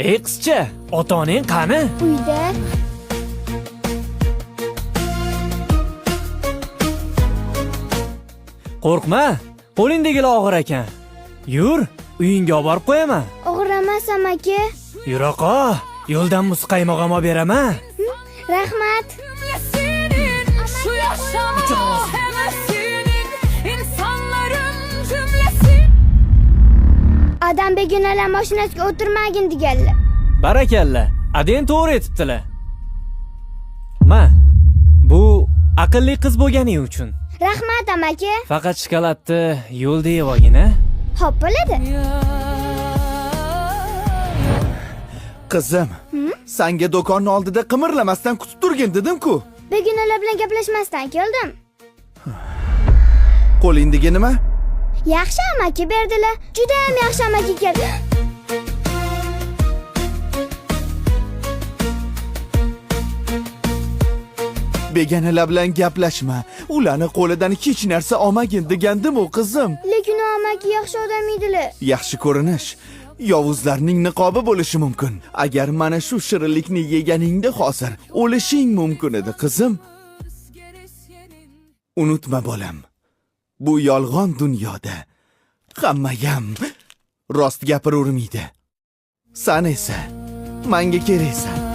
Ey qizcha, ota-onang qani? Uyda. Qo'rqma, qo'lingdagilar og'ir ekan. Yur, uyingga olib borib qo'yaman. Og'ir emas amaki. Yur oqa, yo'ldan muzqaymoq olib beraman. Rahmat. Şu yaşama hevesinin insanların cümlesi. Adam begonalar mashinasiga o'tirmagin deganlar. Barakalla, adang to'g'ri aytibdilar. Ma, bu aqlli qiz bo'lganing uchun. Rahmat amaki. Faqat shokoladni yo'lda yeb olgin, a? Xo'p bo'ladi. Qizim, senga do'konni oldida qimirlamasdan kutib turgin dedim-ku. Begonalar bilan gaplashmasdan keldim. Qo'lingdagi nima? Yaxshi amaki berdilar. Juda ham yaxshi amaki keldi. Begonalar bilan gaplashma. Ularni qo'lidan hech narsa olmagin degandim-u qizim. Lekin u amaki yaxshi odam edilar. Yaxshi ko'rinish yovuzlarning niqobi bo'lishi mumkin. Agar mana shu shirinlikni yeganingda hozir o'lishing mumkin edi qizim. Unutma bolam. Bu yolg'on dunyoda hammagam rost gapiravermaydi. Sen esa menga keraksan.